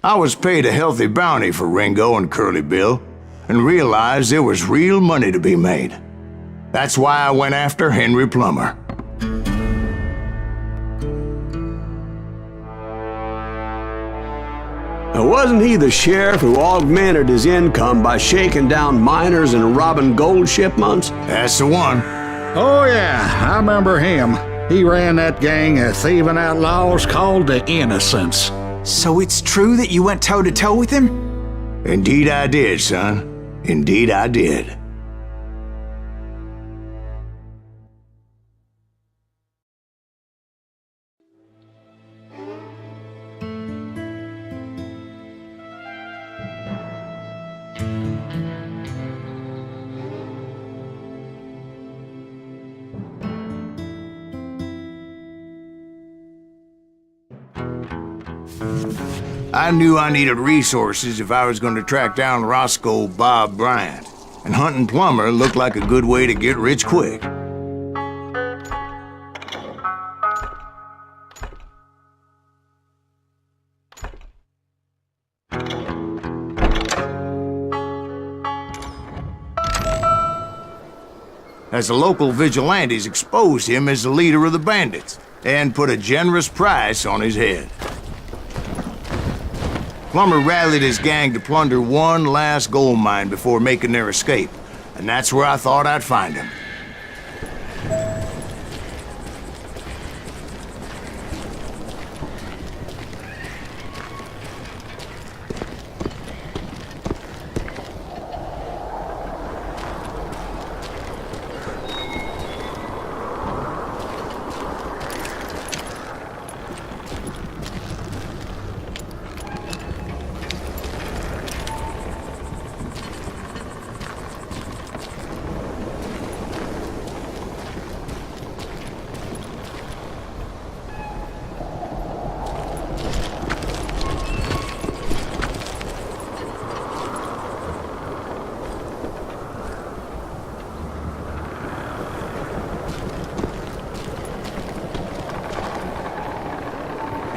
I was paid a healthy bounty for Ringo and Curly Bill, and realized there was real money to be made. That's why I went after Henry Plummer. Wasn't he the sheriff who augmented his income by shaking down miners and robbing gold shipments? That's the one. Oh yeah, I remember him. He ran that gang of thieving outlaws called the Innocents. So it's true that you went toe-to-toe with him? Indeed I did, son. Indeed I did. I knew I needed resources if I was going to track down Roscoe Bob Bryant, and hunting Plummer looked like a good way to get rich quick. As the local vigilantes exposed him as the leader of the bandits, and put a generous price on his head. Plummer rallied his gang to plunder one last gold mine before making their escape, and that's where I thought I'd find him.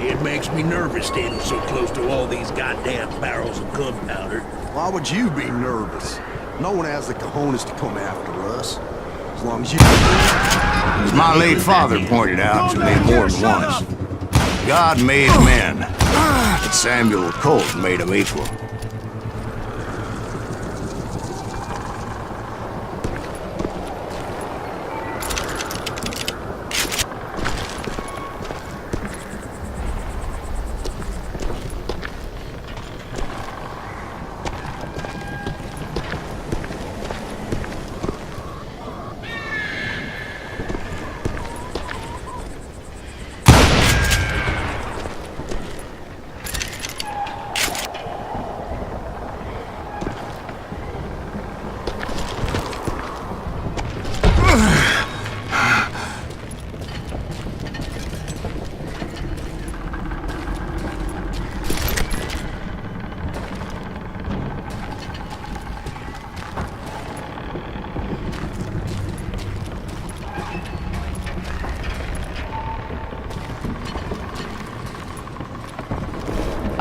It makes me nervous standing so close to all these goddamn barrels of gunpowder. Why would you be nervous? No one has the cojones to come after us. As long as you... As my late father pointed out to me more than once, God made men, but Samuel Colt made them equal.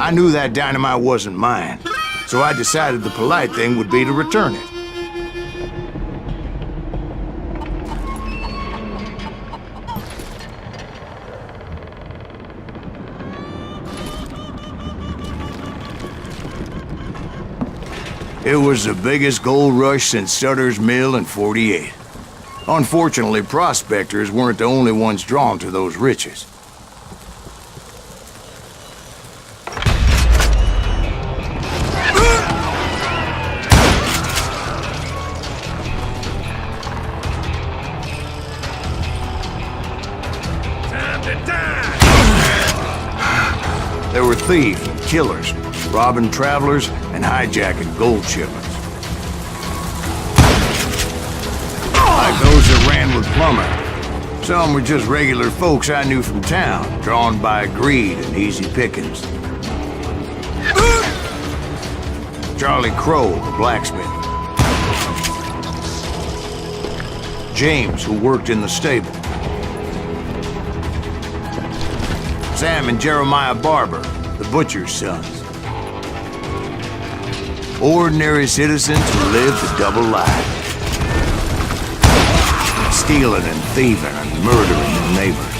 I knew that dynamite wasn't mine, so I decided the polite thing would be to return it. It was the biggest gold rush since Sutter's Mill in '48. Unfortunately, prospectors weren't the only ones drawn to those riches. There were thieves and killers, robbing travelers and hijacking gold shipments. Like those that ran with Plummer. Some were just regular folks I knew from town, drawn by greed and easy pickings. Charlie Crow, the blacksmith. James, who worked in the stable. Sam and Jeremiah Barber, the butcher's sons. Ordinary citizens who lived a double life. Stealing and thieving and murdering their neighbors.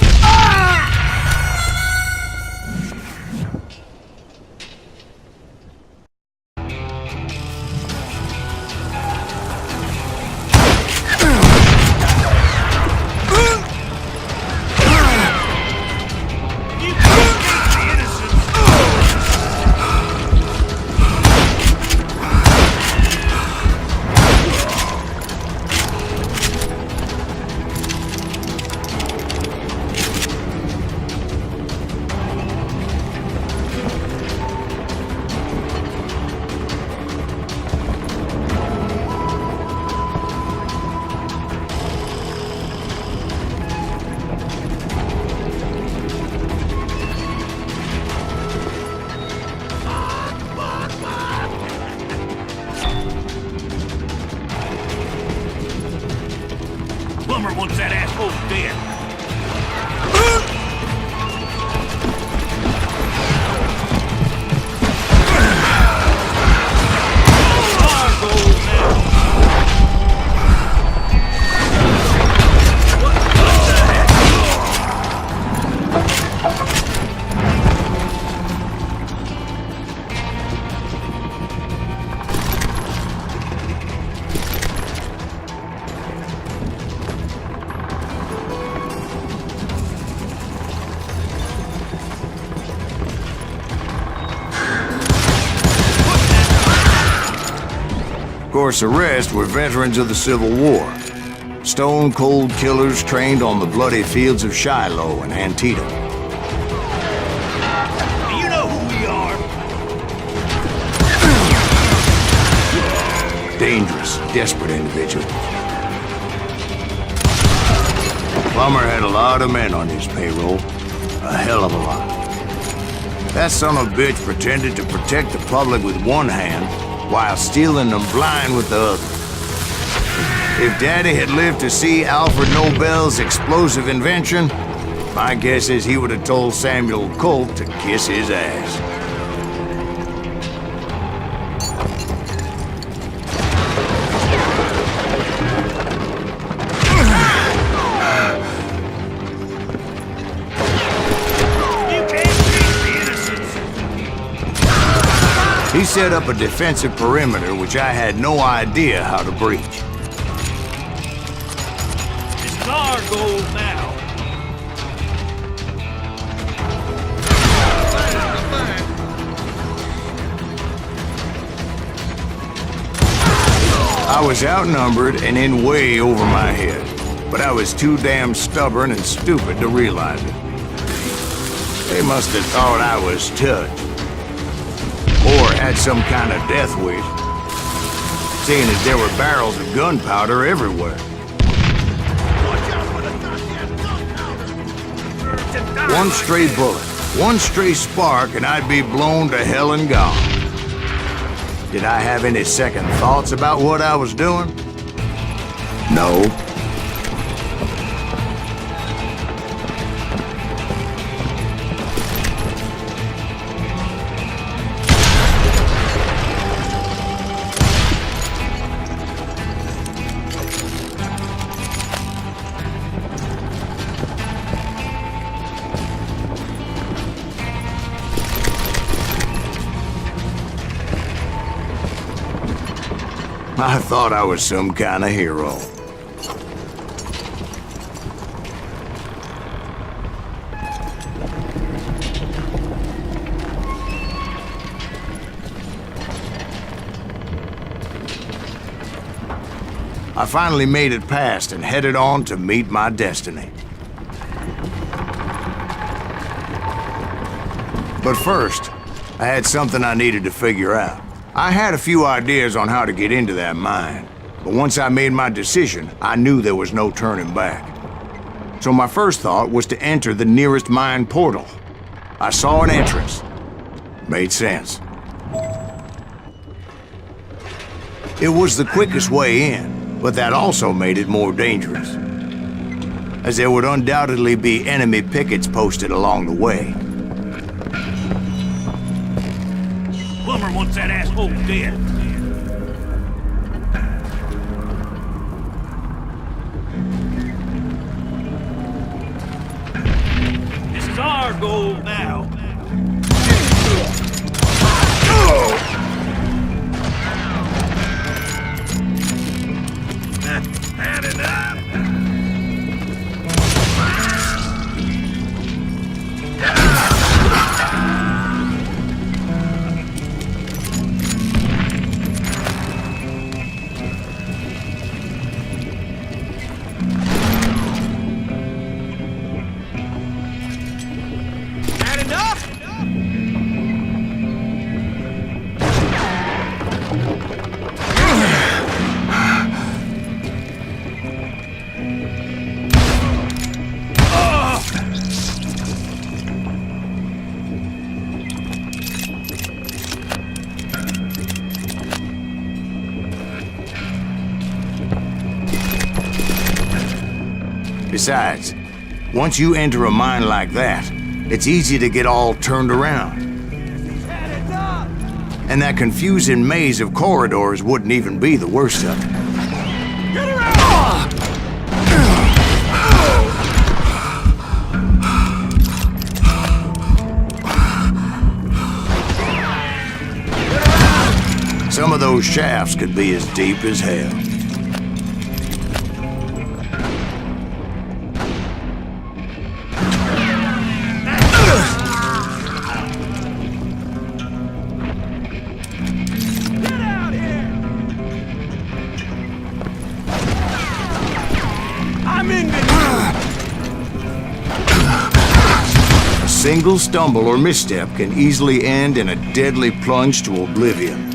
Plumber wants that asshole dead. Of course, the rest were veterans of the Civil War. Stone-cold killers trained on the bloody fields of Shiloh and Antietam. Do you know who we are? Dangerous, desperate individuals. Plummer had a lot of men on his payroll. A hell of a lot. That son of a bitch pretended to protect the public with one hand, while stealing them blind with the other. If Daddy had lived to see Alfred Nobel's explosive invention, my guess is he would have told Samuel Colt to kiss his ass. He set up a defensive perimeter which I had no idea how to breach. This is our goal now. I was outnumbered and in way over my head, but I was too damn stubborn and stupid to realize it. They must have thought I was touched. Or had some kind of death wish, seeing as there were barrels of gunpowder everywhere. One stray bullet, one stray spark, and I'd be blown to hell and gone. Did I have any second thoughts about what I was doing? No. I thought I was some kind of hero. I finally made it past and headed on to meet my destiny. But first, I had something I needed to figure out. I had a few ideas on how to get into that mine, but once I made my decision, I knew there was no turning back. So my first thought was to enter the nearest mine portal. I saw an entrance. Made sense. It was the quickest way in, but that also made it more dangerous, as there would undoubtedly be enemy pickets posted along the way. Plumber wants that asshole dead. Besides, once you enter a mine like that, it's easy to get all turned around. And that confusing maze of corridors wouldn't even be the worst of it. Some of those shafts could be as deep as hell. A single stumble or misstep can easily end in a deadly plunge to oblivion.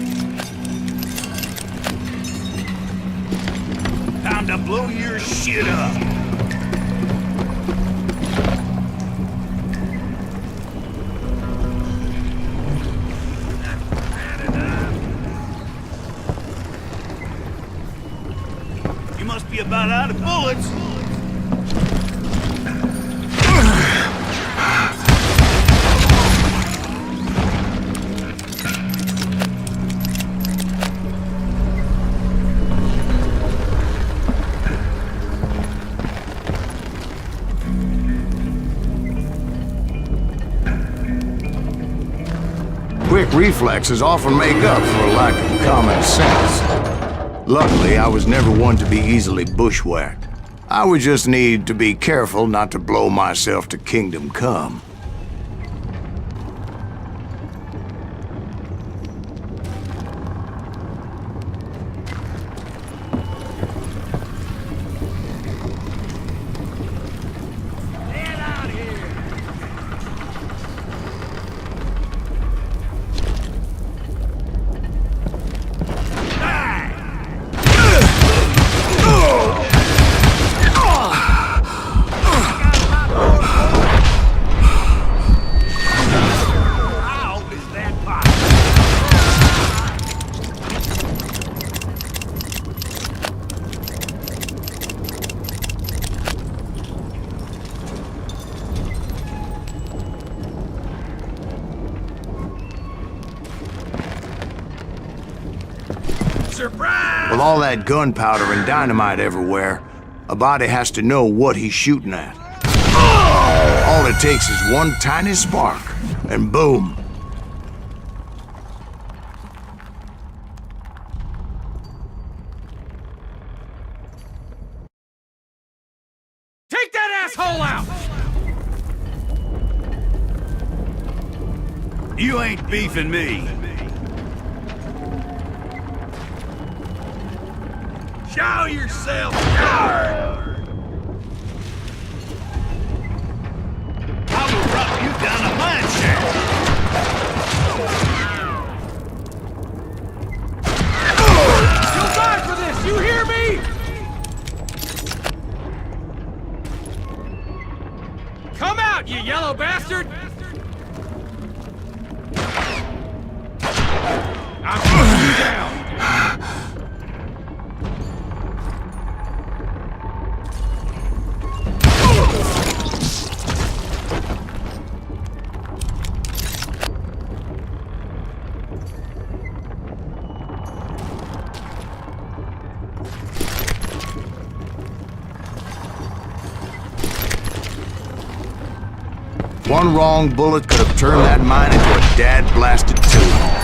Time to blow your shit up. You must be about out of bullets. Quick reflexes often make up for a lack of common sense. Luckily, I was never one to be easily bushwhacked. I would just need to be careful not to blow myself to kingdom come. With all that gunpowder and dynamite everywhere, a body has to know what he's shooting at. All it takes is one tiny spark, and boom. Take that asshole out! You ain't beefing me. Show yourself, coward! I will drop you down a mine shaft. You'll die for this, you hear me? Come out, you yellow bastard! I'm putting you down! One wrong bullet could have turned that mine into a dad-blasted tomb.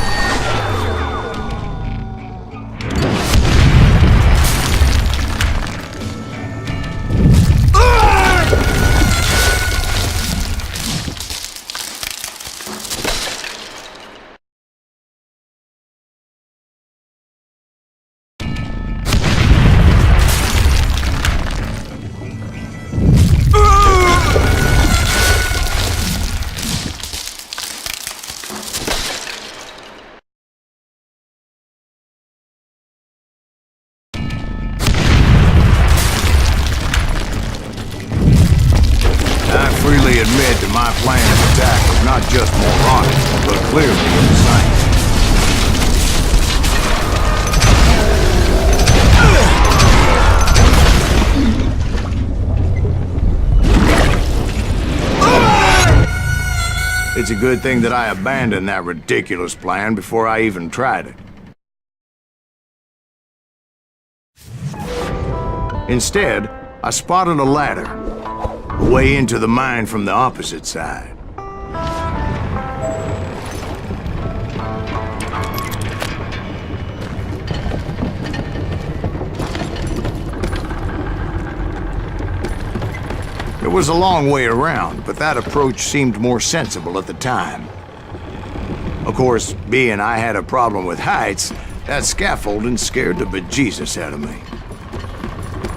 Admit that my plan of attack was not just moronic, but clearly insane. It's a good thing that I abandoned that ridiculous plan before I even tried it. Instead, I spotted a ladder, a way into the mine from the opposite side. It was a long way around, but that approach seemed more sensible at the time. Of course, being I had a problem with heights, that scaffolding scared the bejesus out of me.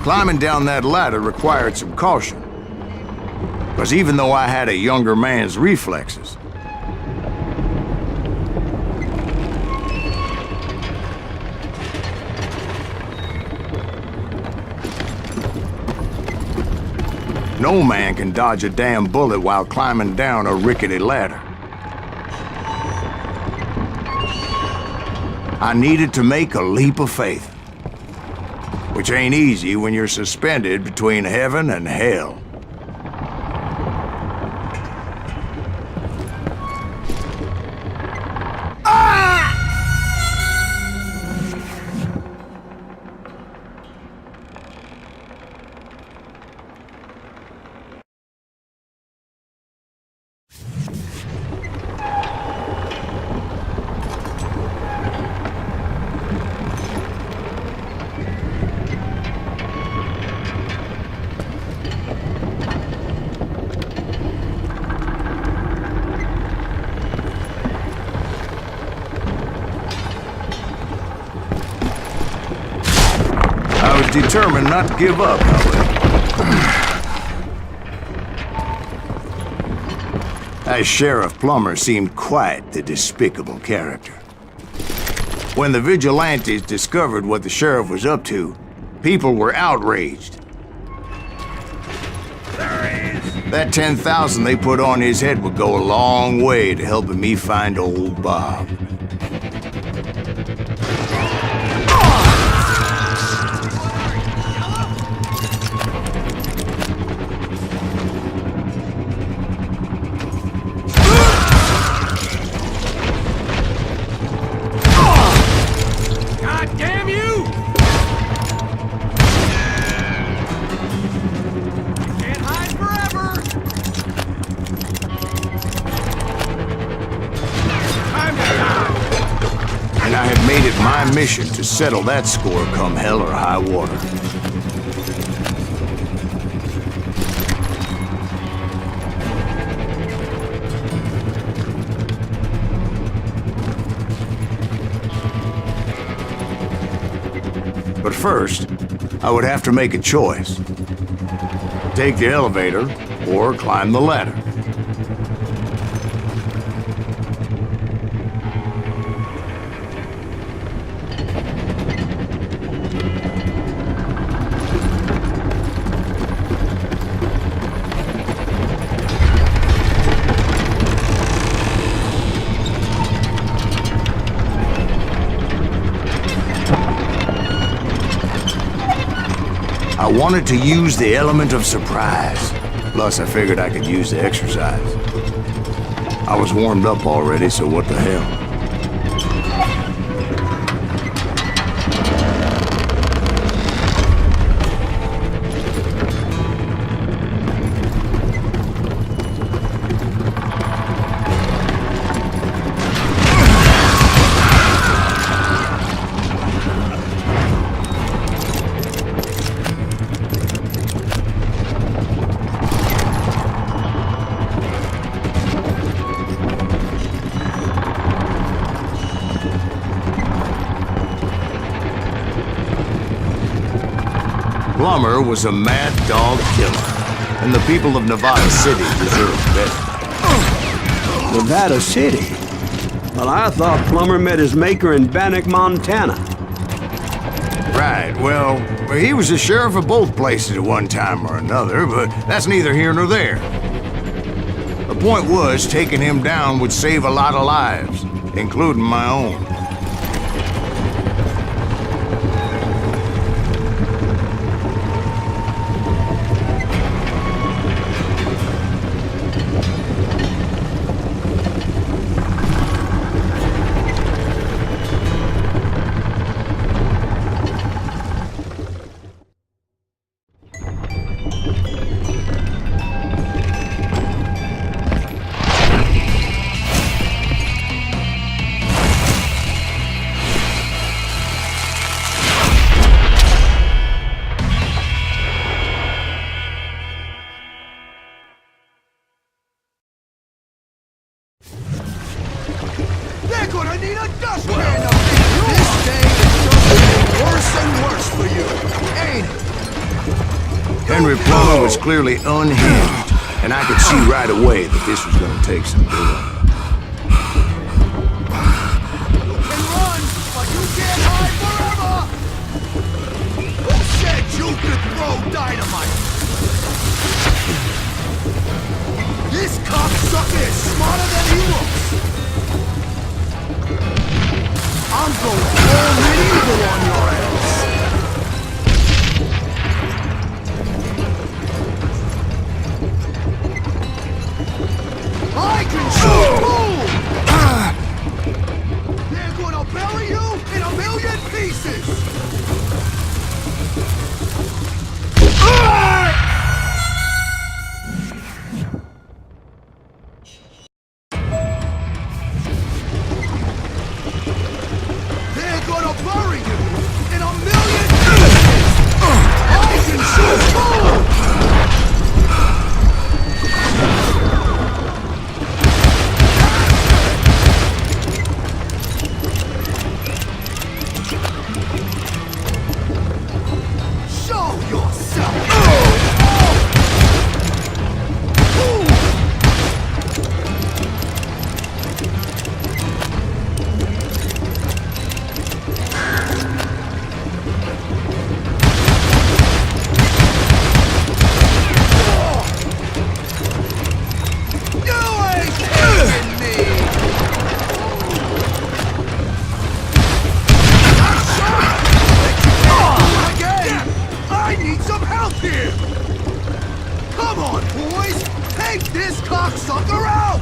Climbing down that ladder required some caution, because even though I had a younger man's reflexes, no man can dodge a damn bullet while climbing down a rickety ladder. I needed to make a leap of faith, which ain't easy when you're suspended between heaven and hell. I was determined not to give up, however. As Sheriff Plummer seemed quite the despicable character. When the vigilantes discovered what the sheriff was up to, people were outraged. That 10,000 they put on his head would go a long way to helping me find old Bob. And I had made it my mission to settle that score come hell or high water. But first, I would have to make a choice. Take the elevator or climb the ladder. I wanted to use the element of surprise. Plus, I figured I could use the exercise. I was warmed up already, so what the hell? Plummer was a mad dog killer, and the people of Nevada City deserved better. Nevada City? Well, I thought Plummer met his maker in Bannock, Montana. Right, well, he was the sheriff of both places at one time or another, but that's neither here nor there. The point was, taking him down would save a lot of lives, including my own. They're gonna need a dustpan to pick you up! This day is just getting worse and worse for you, ain't it? Henry Plummer was clearly unhinged, and I could see right away that this was gonna take some doing. You can run, but you can't hide forever! Who said you could throw dynamite? This cocksucker is smarter than he looks! I'm going all medieval on your ass! I can shoot too! They're gonna bury you in a million pieces! They're gonna bury you in a million pieces! I can shoot too! Show yourself! You ain't taking me! I'm sorry! Again! I need some help here! Come on, boys! Take this cocksucker out!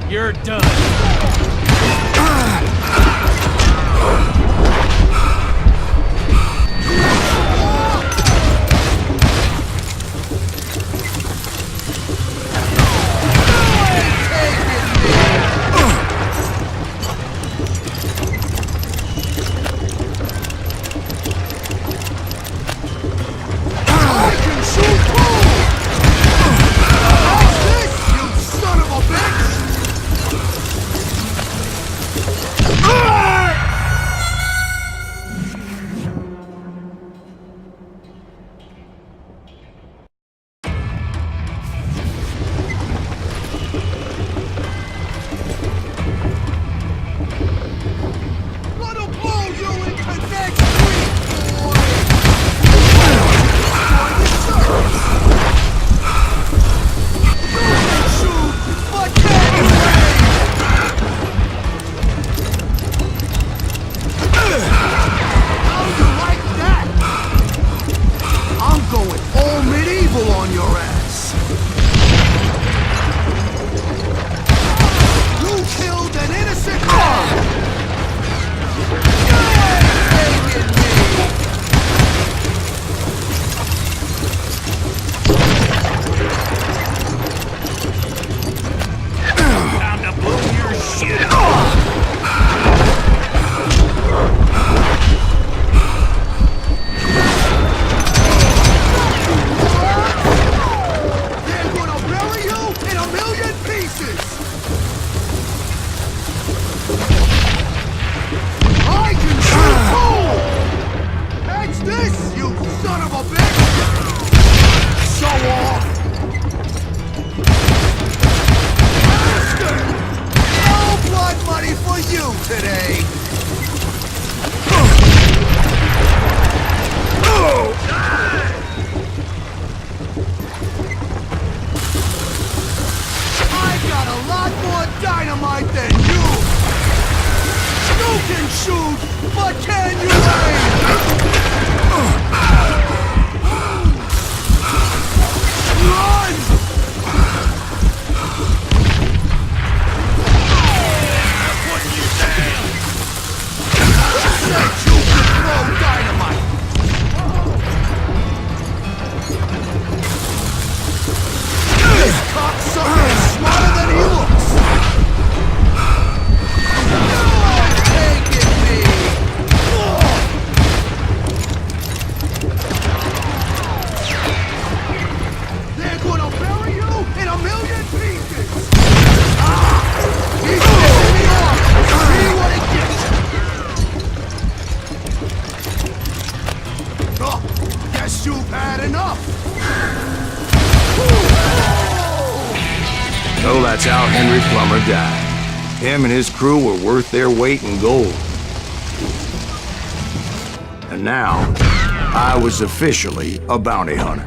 You're done. a million pieces! I can shoot too! Catch this, you son of a bitch! Show off! Bastard! No blood money for you today! I got a lot more dynamite than you! You can shoot, but can you aim? Run! Putting you down! Said you could throw dynamite! This cocksucker is smarter than he looks! You're taking me! They're gonna bury you in a million pieces! Ah! He's pissing me off! See what it gets! Oh, guess you've had enough! So that's how Henry Plummer died. Him and his crew were worth their weight in gold. And now, I was officially a bounty hunter.